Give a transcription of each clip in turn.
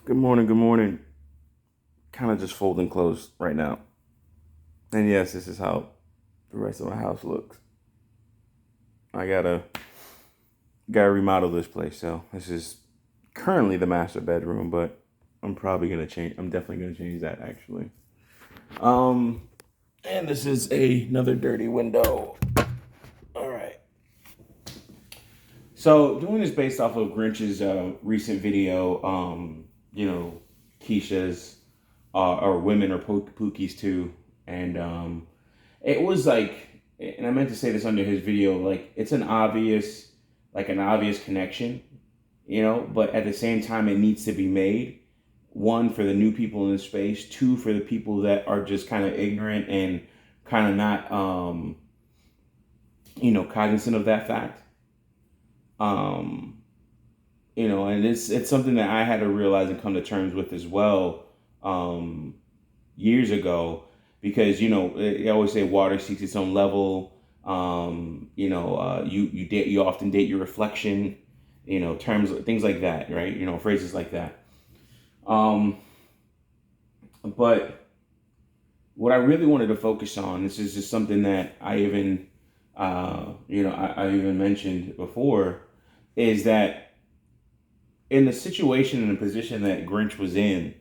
Good morning, good morning. Kind of just folding clothes right now. And yes, this is how the rest of my house looks. I gotta remodel this place, so this is currently the master bedroom, but I'm definitely gonna change that actually. Um and this is another dirty window. All right. So doing this based off of Grinch's recent video, Keisha's or women or Pookie's too, and it was like, and I meant to say this under his video, like it's an obvious connection, but at the same time, it needs to be made. One, for the new people in the space. Two, for the people that are just kind of ignorant and kind of not, cognizant of that fact. Um, and it's something that I had to realize and come to terms with as well, years ago, because they always say water seeks its own level. You often date your reflection. Terms, things like that, right? Phrases like that. Um, but what I really wanted to focus on, this is just something that I even mentioned before, is that in the situation and the position that Grinch was in,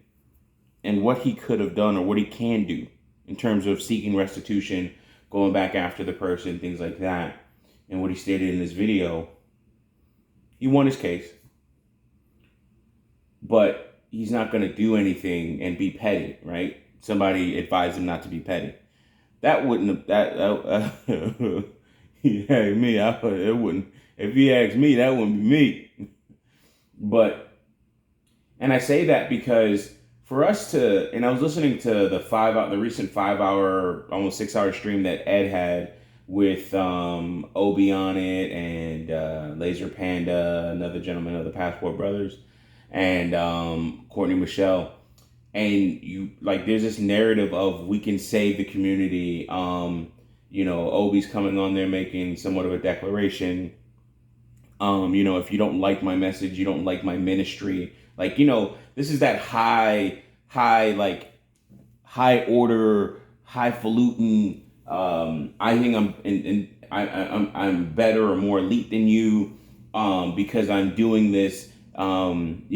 and what he could have done or what he can do in terms of seeking restitution, going back after the person, things like that, and what he stated in this video, he won his case, but he's not going to do anything and be petty, right? Somebody advised him not to be petty. That wouldn't have, yeah, me, it wouldn't, if he asked me, that wouldn't be me. But, and I say that because for us to, and I was listening to the recent 5 hour, almost 6 hour stream that Ed had with Obi on it, and Laser Panda, another gentleman of the Passport Brothers, and Courtney Michelle. And there's this narrative of we can save the community. Obi's coming on there making somewhat of a declaration. If you don't like my message, you don't like my ministry. This is that high order, highfalutin. I think I'm better or more elite than you, because I'm doing this. Don't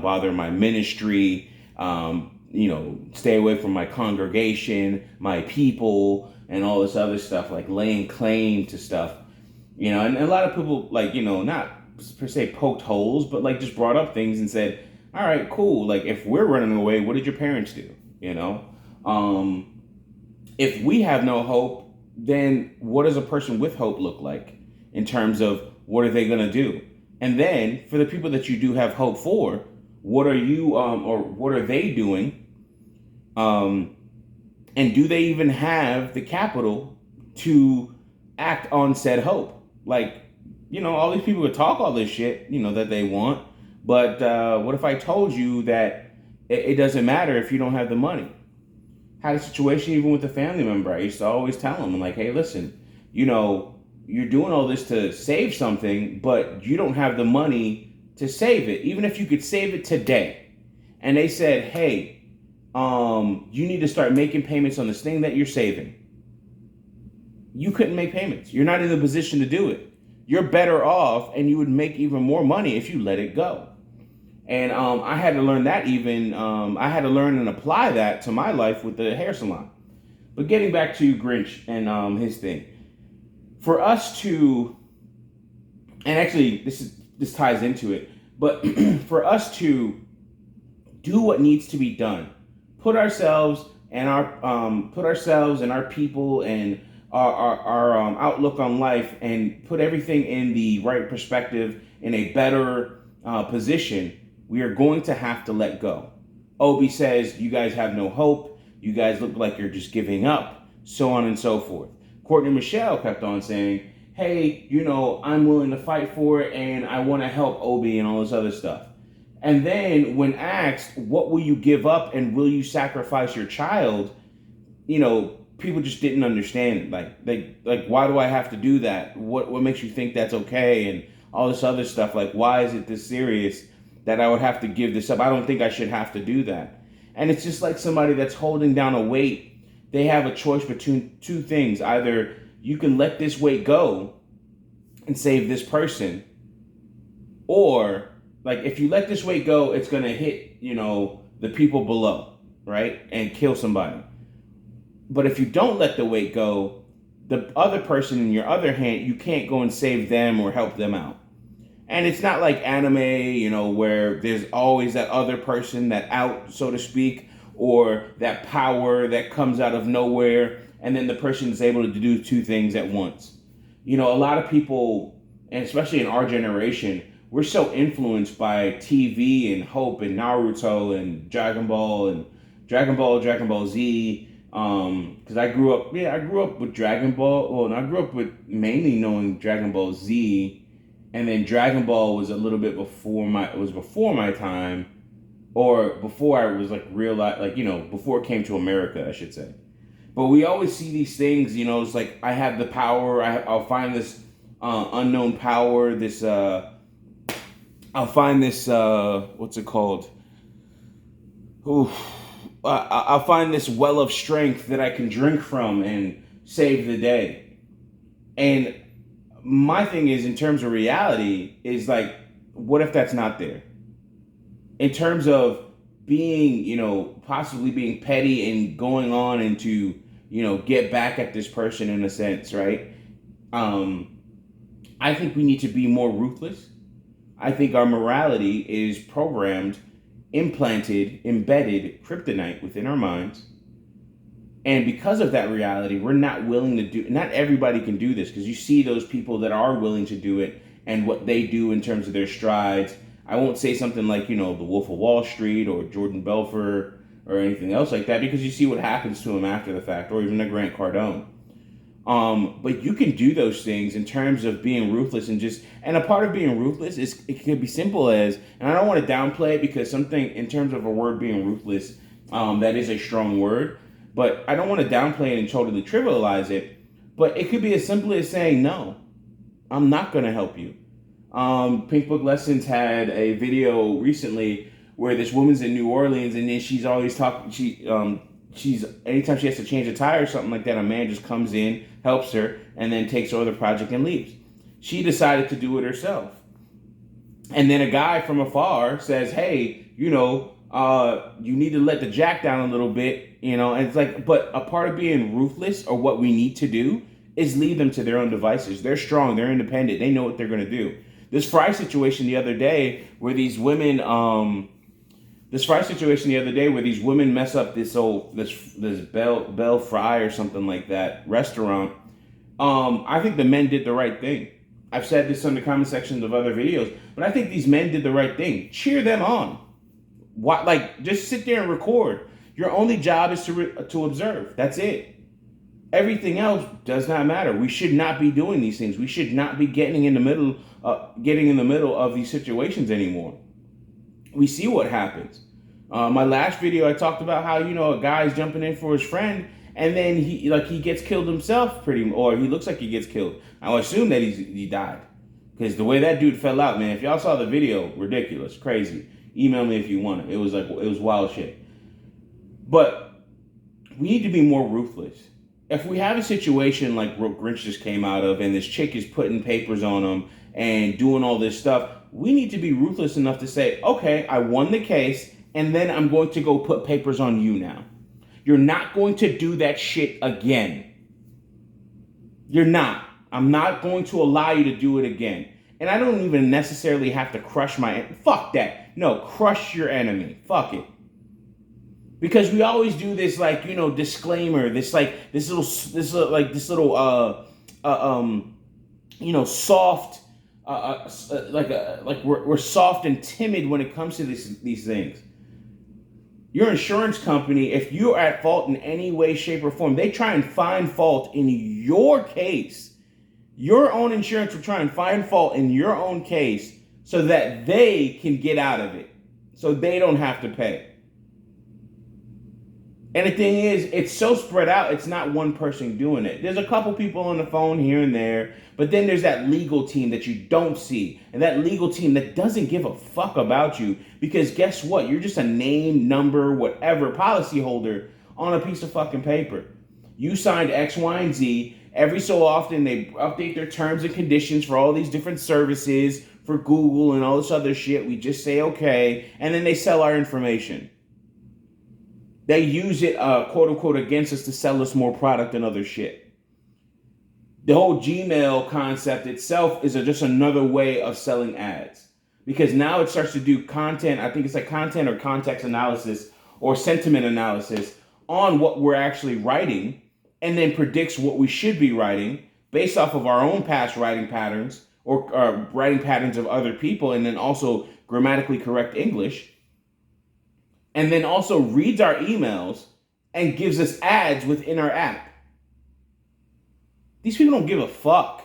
bother my ministry. Stay away from my congregation, my people, and all this other stuff, like laying claim to stuff. And a lot of people, not per se poked holes, but just brought up things and said, all right, cool. Like, if we're running away, what did your parents do? If we have no hope, then what does a person with hope look like in terms of what are they going to do? And then for the people that you do have hope for, what are you, or what are they doing? And do they even have the capital to act on said hope? All these people would talk all this shit, that they want. But what if I told you that it doesn't matter if you don't have the money? Had a situation even with a family member. I used to always tell them, I'm like, hey, listen, you're doing all this to save something, but you don't have the money to save it, even if you could save it today. And they said, hey, you need to start making payments on this thing that you're saving. You couldn't make payments. You're not in the position to do it. You're better off, and you would make even more money if you let it go. And I had to learn that I had to learn and apply that to my life with the hair salon. But getting back to Grinch and his thing, for us to, and actually this ties into it, but for us to do what needs to be done, put ourselves and our people and our outlook on life, and put everything in the right perspective, in a better position, we are going to have to let go. Obi says, you guys have no hope. You guys look like you're just giving up, so on and so forth. Courtney Michelle kept on saying, hey, I'm willing to fight for it, and I want to help Obi and all this other stuff. And then when asked, what will you give up, and will you sacrifice your child? People just didn't understand. Like, why do I have to do that? What makes you think that's okay? And all this other stuff. Like, why is it this serious? that I would have to give this up. I don't think I should have to do that. And it's just like somebody that's holding down a weight. They have a choice between two things. Either you can let this weight go and save this person, or like if you let this weight go, it's going to hit, the people below, right? And kill somebody. But if you don't let the weight go, the other person in your other hand, you can't go and save them or help them out. And it's not like anime, where there's always that other person, that out, so to speak, or that power that comes out of nowhere, and then the person is able to do two things at once. A lot of people, and especially in our generation, we're so influenced by TV and Hope and Naruto and Dragon Ball, Dragon Ball Z. Because I grew up with Dragon Ball. Well, I grew up with mainly knowing Dragon Ball Z. And then Dragon Ball was a little bit before my time, or before I was before it came to America, I should say. But we always see these things, it's like I have the power, I'll find this unknown power, I'll find this, what's it called? I'll find this well of strength that I can drink from and save the day. And my thing is, in terms of reality, is like, what if that's not there? In terms of being, possibly being petty and going on and to, get back at this person in a sense, right? I think we need to be more ruthless. I think our morality is programmed, implanted, embedded kryptonite within our minds. And because of that reality, we're not willing to do, not everybody can do this, because you see those people that are willing to do it and what they do in terms of their strides. I won't say something like, the Wolf of Wall Street or Jordan Belfort or anything else like that, because you see what happens to him after the fact, or even a Grant Cardone. But you can do those things in terms of being ruthless and a part of being ruthless is, it could be simple as, and I don't want to downplay it, because something in terms of a word being ruthless, that is a strong word. But I don't want to downplay it and totally trivialize it. But it could be as simple as saying, no, I'm not going to help you. Pink Book Lessons had a video recently where this woman's in New Orleans, and then she's always talking, she's anytime she has to change a tire or something like that, a man just comes in, helps her, and then takes over the project and leaves. She decided to do it herself. And then a guy from afar says, hey, you need to let the jack down a little bit, and it's like, but a part of being ruthless, or what we need to do, is leave them to their own devices. They're strong, they're independent, they know what they're going to do. This Fry situation the other day where these women, mess up this Belle Fry or something like that restaurant. I think the men did the right thing. I've said this in the comment sections of other videos, but I think these men did the right thing. Cheer them on. Just sit there and record. Your only job is to observe. That's it. Everything else does not matter. We should not be doing these things. We should not be getting in the middle of these situations anymore. We see what happens. My last video, I talked about how, a guy's jumping in for his friend, and then he gets killed himself, or he looks like he gets killed. I would assume that he died, because the way that dude fell out, man. If y'all saw the video, ridiculous, crazy. Email me if you want it. It was wild shit. But we need to be more ruthless. If we have a situation like what Grinch just came out of, and this chick is putting papers on him and doing all this stuff, we need to be ruthless enough to say, okay, I won the case, and then I'm going to go put papers on you now. You're not going to do that shit again. You're not. I'm not going to allow you to do it again. And I don't even necessarily have to crush fuck that. No, crush your enemy. Fuck it. Because we always do this, disclaimer, soft, we're soft and timid when it comes to these things. Your insurance company, if you're at fault in any way, shape, or form, they try and find fault in your case. Your own insurance will try and find fault in your own case so that they can get out of it, so they don't have to pay. And the thing is, it's so spread out, it's not one person doing it. There's a couple people on the phone here and there, but then there's that legal team that you don't see. And that legal team that doesn't give a fuck about you because guess what? You're just a name, number, whatever policy holder on a piece of fucking paper. You signed X, Y, and Z. Every so often, they update their terms and conditions for all these different services, for Google and all this other shit. We just say okay, and then they sell our information. They use it, quote unquote, against us to sell us more product and other shit. The whole Gmail concept itself is just another way of selling ads. Because now it starts to do content, I think it's like content or context analysis or sentiment analysis on what we're actually writing, and then predicts what we should be writing based off of our own past writing patterns or writing patterns of other people, and then also grammatically correct English. And then also reads our emails and gives us ads within our app. These people don't give a fuck.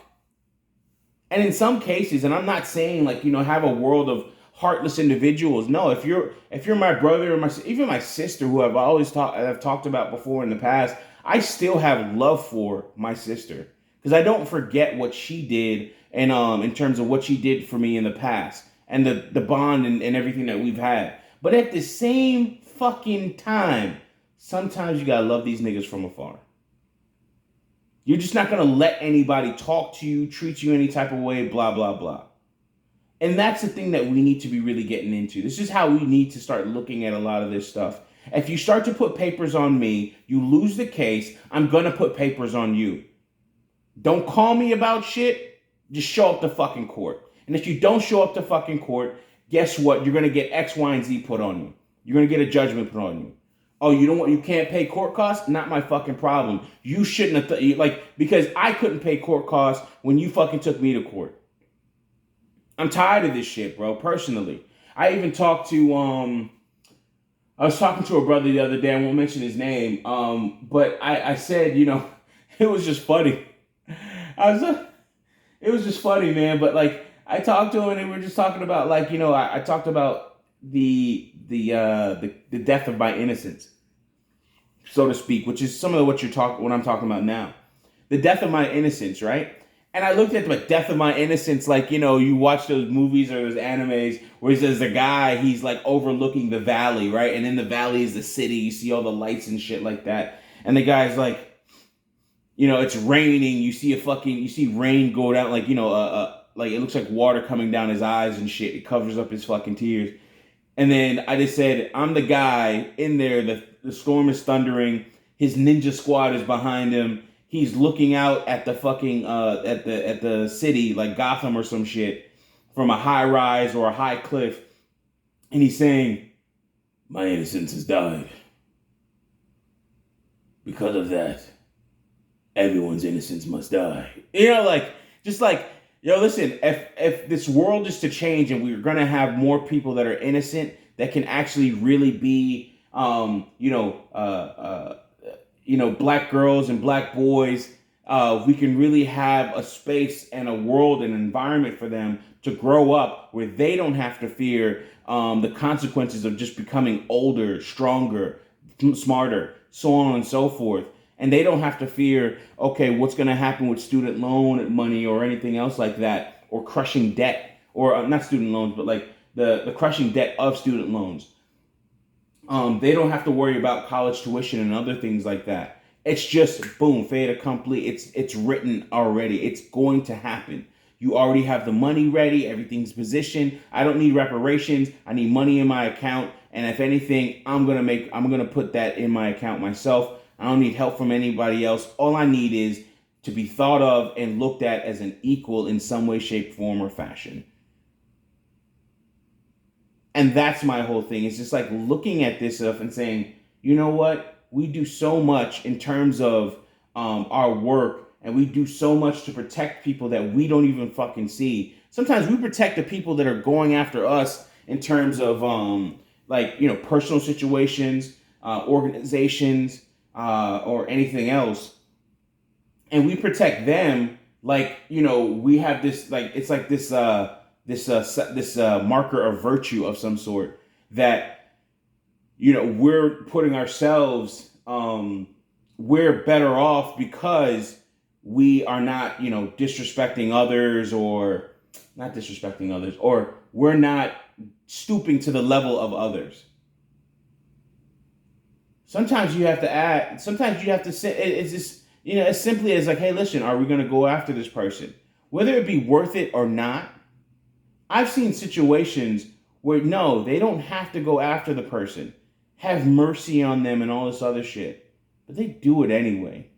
And in some cases, and I'm not saying like, have a world of heartless individuals. No, if you're my brother or even my sister, who I've talked about before in the past, I still have love for my sister because I don't forget what she did and in terms of what she did for me in the past and the bond and everything that we've had. But at the same fucking time, sometimes you gotta love these niggas from afar. You're just not gonna let anybody talk to you, treat you any type of way, blah, blah, blah. And that's the thing that we need to be really getting into. This is how we need to start looking at a lot of this stuff. If you start to put papers on me, you lose the case, I'm gonna put papers on you. Don't call me about shit, just show up to fucking court. And if you don't show up to fucking court, guess what? You're going to get X, Y, and Z put on you. You're going to get a judgment put on you. Oh, you can't pay court costs? Not my fucking problem. You shouldn't have, because I couldn't pay court costs when you fucking took me to court. I'm tired of this shit, bro, personally. I even talked to, I was talking to a brother the other day, I won't mention his name, but I said, it was just funny. It was just funny, man, but I talked to him and we were just talking about I talked about the death of my innocence, so to speak, which is some of what I'm talking about now. The death of my innocence, right? And I looked at the death of my innocence you watch those movies or those animes where he says the guy, he's overlooking the valley, right? And in the valley is the city. You see all the lights and shit like that. And the guy's it's raining. You see rain go down it looks like water coming down his eyes and shit. It covers up his fucking tears. And then I just said, I'm the guy in there. The storm is thundering. His ninja squad is behind him. He's looking out at the fucking at the city like Gotham or some shit from a high rise or a high cliff. And he's saying, my innocence has died. Because of that, everyone's innocence must die. Yo, listen, if this world is to change and we're going to have more people that are innocent, that can actually really be, black girls and black boys, we can really have a space and a world and environment for them to grow up where they don't have to fear the consequences of just becoming older, stronger, smarter, so on and so forth. And they don't have to fear, okay, what's going to happen with student loan money or anything else like that, or crushing debt, or not student loans, but the crushing debt of student loans. They don't have to worry about college tuition and other things like that. It's just boom, fait accompli. It's written already. It's going to happen. You already have the money ready. Everything's positioned. I don't need reparations. I need money in my account. And if anything, I'm gonna put that in my account myself. I don't need help from anybody else. All I need is to be thought of and looked at as an equal in some way, shape, form, or fashion. And that's my whole thing. It's just looking at this stuff and saying, you know what? We do so much in terms of our work, and we do so much to protect people that we don't even fucking see. Sometimes we protect the people that are going after us in terms of personal situations, organizations, or anything else, and we protect them we have this it's like this marker of virtue of some sort that we're putting ourselves we're better off because we are not, disrespecting others, or not disrespecting others, or we're not stooping to the level of others. Sometimes you have to add, sometimes you have to say, it's just, as simply as like, hey, listen, are we going to go after this person? Whether it be worth it or not, I've seen situations where no, they don't have to go after the person, have mercy on them and all this other shit, but they do it anyway.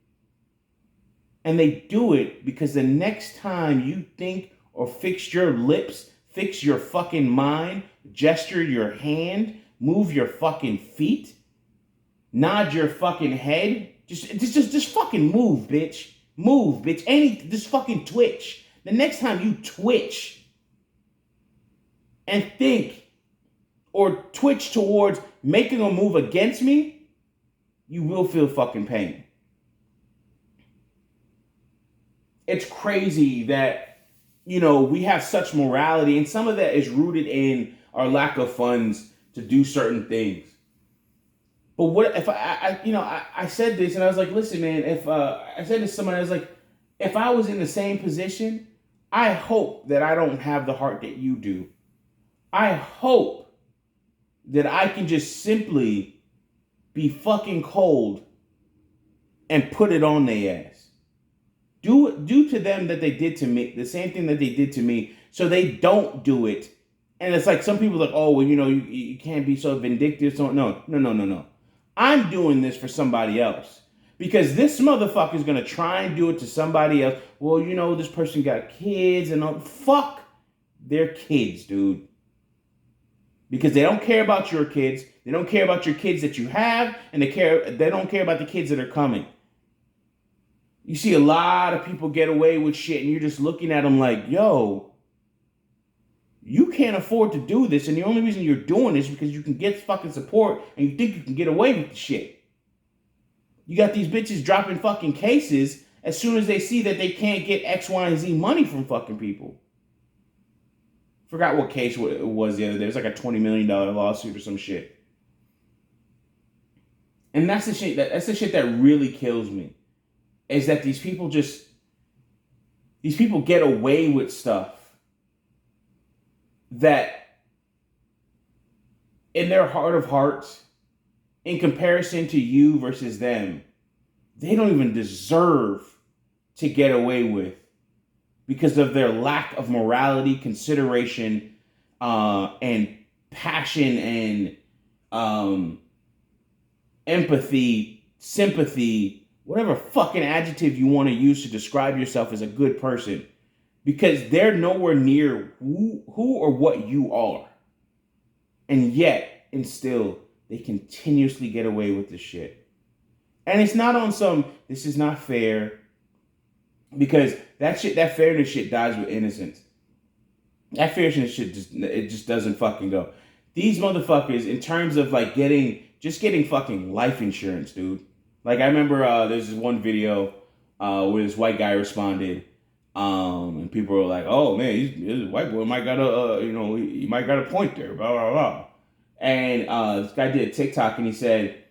And they do it because the next time you think or fix your lips, fix your fucking mind, gesture your hand, move your fucking feet, nod your fucking head, just fucking move, bitch. Move, bitch. Just fucking twitch. The next time you twitch and think or twitch towards making a move against me, you will feel fucking pain. It's crazy that, we have such morality, and some of that is rooted in our lack of funds to do certain things. But what if I said this and I was like, listen, man, if I said to somebody, I was like, if I was in the same position, I hope that I don't have the heart that you do. I hope that I can just simply be fucking cold and put it on their ass. Do to them that they did to me, the same thing that they did to me, so they don't do it. And it's like some people are like, oh, well, you can't be so vindictive. So no. I'm doing this for somebody else. Because this motherfucker is going to try and do it to somebody else. Well, this person got kids and all. Fuck their kids, dude. Because they don't care about your kids. They don't care about your kids that you have. And they don't care about the kids that are coming. You see a lot of people get away with shit and you're just looking at them like, yo, you can't afford to do this. And the only reason you're doing this is because you can get fucking support and you think you can get away with the shit. You got these bitches dropping fucking cases as soon as they see that they can't get X, Y, and Z money from fucking people. Forgot what case it was the other day. It was like a $20 million lawsuit or some shit. And that's the shit that really kills me. Is that these people get away with stuff that in their heart of hearts, in comparison to you versus them, they don't even deserve to get away with because of their lack of morality, consideration, and passion and empathy, sympathy, whatever fucking adjective you want to use to describe yourself as a good person, because they're nowhere near who or what you are. And yet, and still, they continuously get away with this shit. And it's not on some, this is not fair, because that fairness shit dies with innocence. That fairness shit just doesn't fucking go. These motherfuckers, in terms of like getting fucking life insurance, dude. Like I remember there's this one video where this white guy responded, and people were like, "Oh man, this white boy might got he might got a point there." Blah blah blah. And this guy did a TikTok and he said,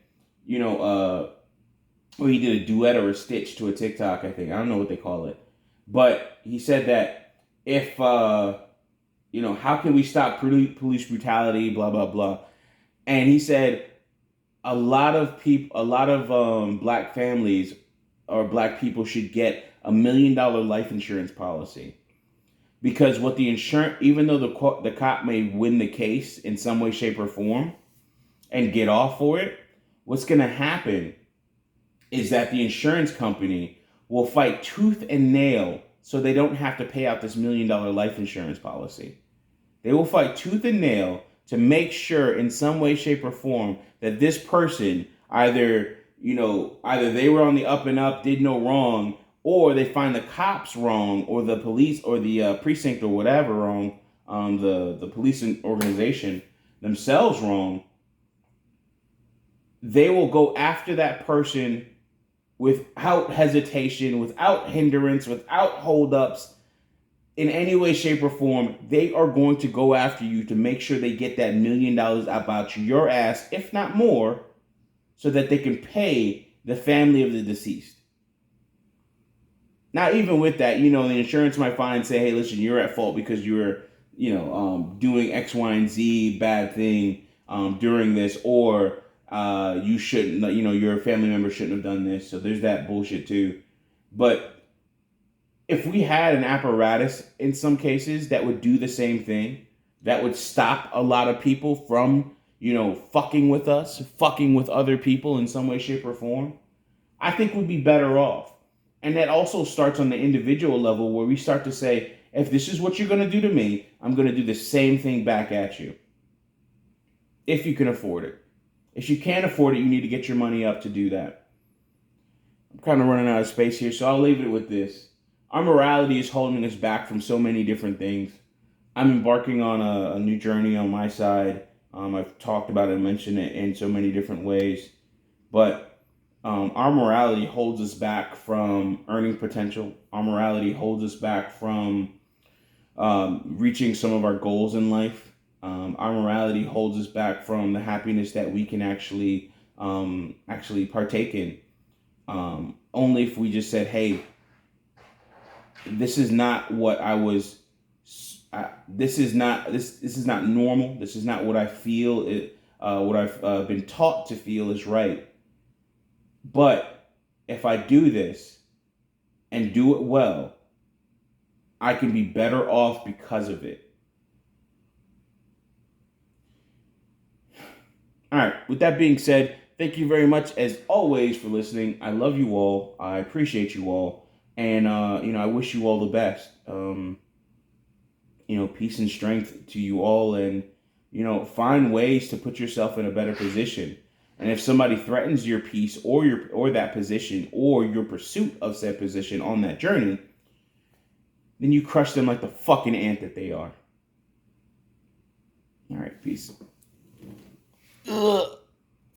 he did a duet or a stitch to a TikTok. I think I don't know what they call it, but he said that if how can we stop police brutality? Blah blah blah. And he said, a lot of black families or black people should get $1 million life insurance policy, because what the insurance, even though the cop may win the case in some way, shape, or form and get off for it, what's going to happen is that the insurance company will fight tooth and nail so they don't have to pay out this $1 million life insurance policy. They will fight tooth and nail to make sure in some way, shape, or form that this person either they were on the up and up, did no wrong, or they find the cops wrong, or the police or the precinct or whatever wrong, the police organization themselves wrong. They will go after that person without hesitation, without hindrance, without holdups. In any way, shape, or form, they are going to go after you to make sure they get that $1 million about your ass, if not more, so that they can pay the family of the deceased. Now, even with that, the insurance might find and say, hey, listen, you're at fault because you were, doing X, Y, and Z bad thing during this, or you shouldn't, your family member shouldn't have done this. So there's that bullshit too. But if we had an apparatus in some cases that would do the same thing, that would stop a lot of people from, fucking with us, fucking with other people in some way, shape, or form, I think we'd be better off. And that also starts on the individual level where we start to say, if this is what you're going to do to me, I'm going to do the same thing back at you. If you can afford it. If you can't afford it, you need to get your money up to do that. I'm kind of running out of space here, so I'll leave it with this. Our morality is holding us back from so many different things. I'm embarking on a new journey on my side. I've talked about it and mentioned it in so many different ways. But our morality holds us back from earning potential. Our morality holds us back from reaching some of our goals in life. Our morality holds us back from the happiness that we can actually partake in. Only if we just said, hey, this is not what I was. This is not normal. This is not what I feel. What I've been taught to feel is right. But if I do this and do it well, I can be better off because of it. All right. With that being said, thank you very much as always for listening. I love you all. I appreciate you all, and I wish you all the best. Peace and strength to you all, and find ways to put yourself in a better position. And if somebody threatens your peace or that position or your pursuit of said position on that journey, then you crush them like the fucking ant that they are. All right, peace.